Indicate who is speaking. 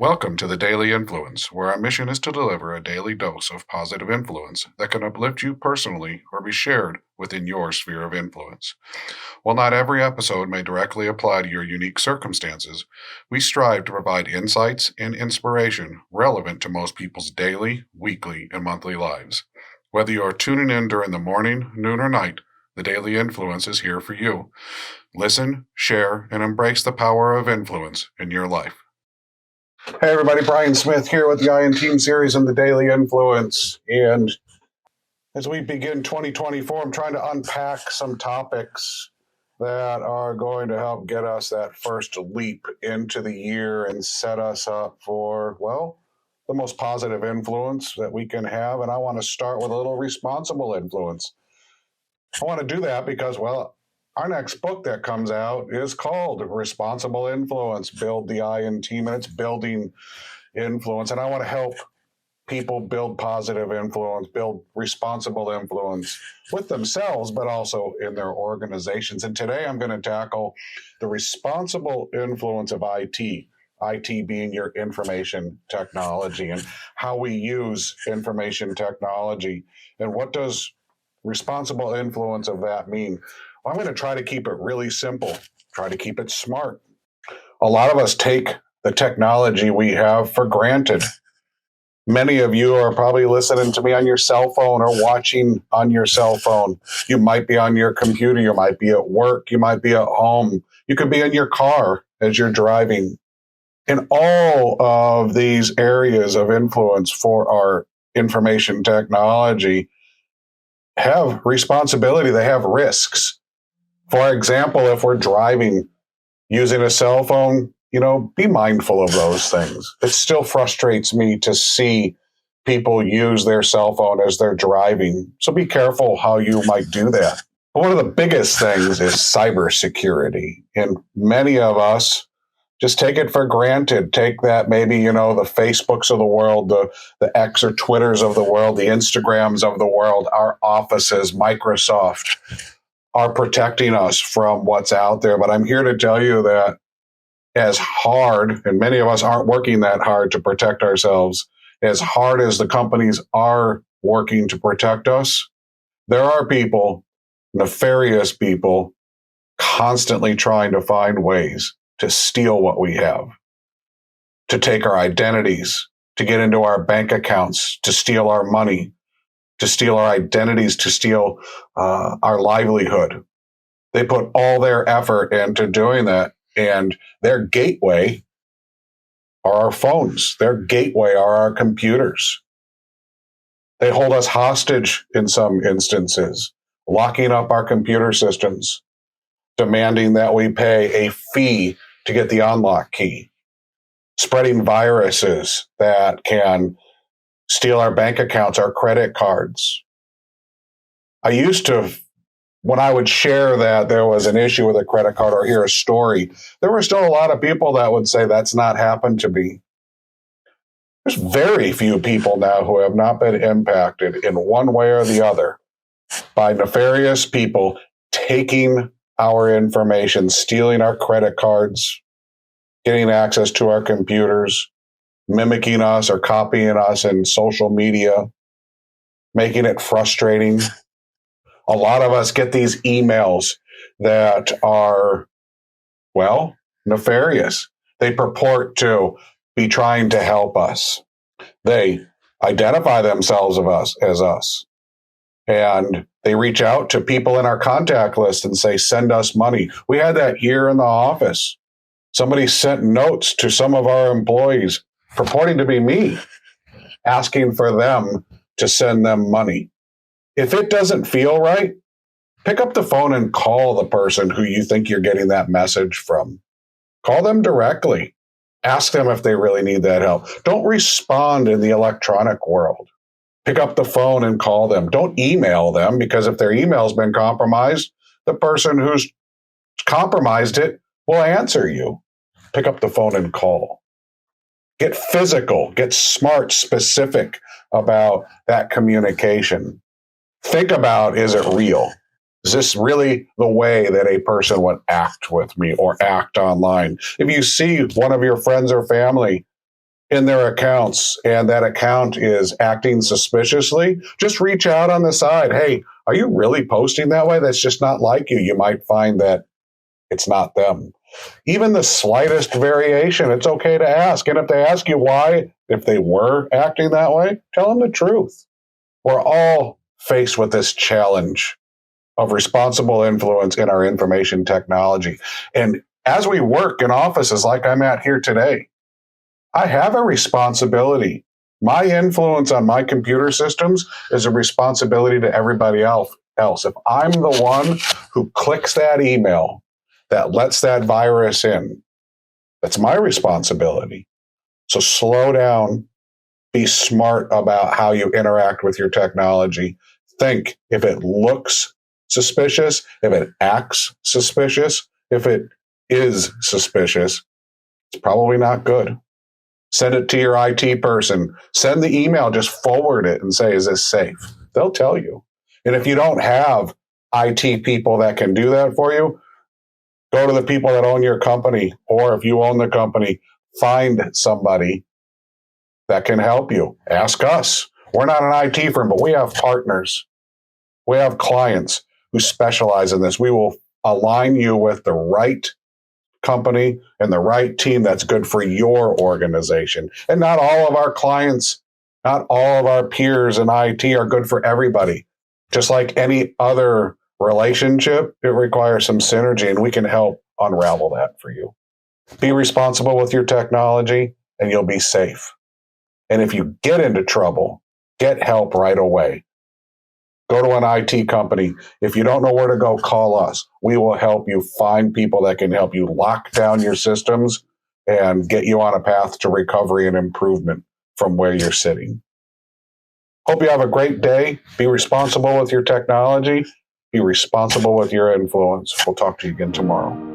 Speaker 1: Welcome to the Daily Influence, where our mission is to deliver a daily dose of positive influence that can uplift you personally or be shared within your sphere of influence. While not every episode may directly apply to your unique circumstances, we strive to provide insights and inspiration relevant to most people's daily, weekly, and monthly lives. Whether you are tuning in during the morning, noon, or night, the Daily Influence is here for you. Listen, share, and embrace the power of influence in your life. Hey everybody, Brian Smith here with the Iron Team series and the Daily Influence. And as we begin 2024, I'm trying to unpack some topics that are going to help get us that first leap into the year and set us up for, well, the most positive influence that we can have. And I want to start with a little responsible influence. I want to do that because, well, our next book that comes out is called Responsible Influence, Build the Iron Team, and it's building influence. And I want to help people build positive influence, build responsible influence with themselves, but also in their organizations. And today I'm going to tackle the responsible influence of IT. IT being your information technology and how we use information technology. And what does responsible influence of that mean? Well, I'm going to try to keep it really simple, try to keep it smart. A lot of us take the technology we have for granted. Many of you are probably listening to me on your cell phone or watching on your cell phone. You might be on your computer. You might be at work. You might be at home. You could be in your car as you're driving. In all of these areas of influence for our information technology have responsibility. They have risks. For example, if we're driving using a cell phone, be mindful of those things. It still frustrates me to see people use their cell phone as they're driving. So be careful how you might do that. But one of the biggest things is cybersecurity. And many of us just take it for granted. Take that maybe, the Facebooks of the world, the X or Twitters of the world, the Instagrams of the world, our offices, Microsoft are protecting us from what's out there. But I'm here to tell you that as hard, and many of us aren't working that hard to protect ourselves, as hard as the companies are working to protect us, there are people, nefarious people, constantly trying to find ways to steal what we have, to take our identities, to get into our bank accounts, to steal our money, to steal our identities, to steal our livelihood. They put all their effort into doing that. And their gateway are our phones. Their gateway are our computers. They hold us hostage in some instances, locking up our computer systems, demanding that we pay a fee to get the unlock key, spreading viruses that can steal our bank accounts, our credit cards. When I would share that there was an issue with a credit card or hear a story, there were still a lot of people that would say that's not happened to me. There's very few people now who have not been impacted in one way or the other by nefarious people taking our information, stealing our credit cards, getting access to our computers, mimicking us or copying us in social media, making it frustrating. A lot of us get these emails that are, well, nefarious. They purport to be trying to help us. They identify themselves as us. And they reach out to people in our contact list and say, send us money. We had that here in the office. Somebody sent notes to some of our employees purporting to be me, asking for them to send them money. If it doesn't feel right, pick up the phone and call the person who you think you're getting that message from. Call them directly. Ask them if they really need that help. Don't respond in the electronic world. Pick up the phone and call them. Don't email them, because if their email's been compromised, the person who's compromised it will answer you. Pick up the phone and call. Get physical, get smart, specific about that communication. Think about, is it real? Is this really the way that a person would act with me or act online? If you see one of your friends or family in their accounts and that account is acting suspiciously, just reach out on the side. Hey, are you really posting that way? That's just not like you. You might find that it's not them. Even the slightest variation, it's okay to ask. And if they ask you why, if they were acting that way, tell them the truth. We're all faced with this challenge of responsible influence in our information technology. And as we work in offices like I'm at here today, I have a responsibility. My influence on my computer systems is a responsibility to everybody else. If I'm the one who clicks that email that lets that virus in, that's my responsibility. So slow down, be smart about how you interact with your technology. Think if it looks suspicious, if it acts suspicious, if it is suspicious, it's probably not good. Send it to your IT person. Send the email, just forward it and say, is this safe? They'll tell you. And if you don't have IT people that can do that for you, go to the people that own your company. Or if you own the company, find somebody that can help you. Ask us. We're not an IT firm, but we have partners. We have clients who specialize in this. We will align you with the right company and the right team that's good for your organization. And not all of our clients, not all of our peers in IT are good for everybody. Just like any other relationship, it requires some synergy, and we can help unravel that for you. Be responsible with your technology, and you'll be safe. And if you get into trouble, get help right away. Go to an IT company. If you don't know where to go, call us. We will help you find people that can help you lock down your systems and get you on a path to recovery and improvement from where you're sitting. Hope you have a great day. Be responsible with your technology. Be responsible with your influence. We'll talk to you again tomorrow.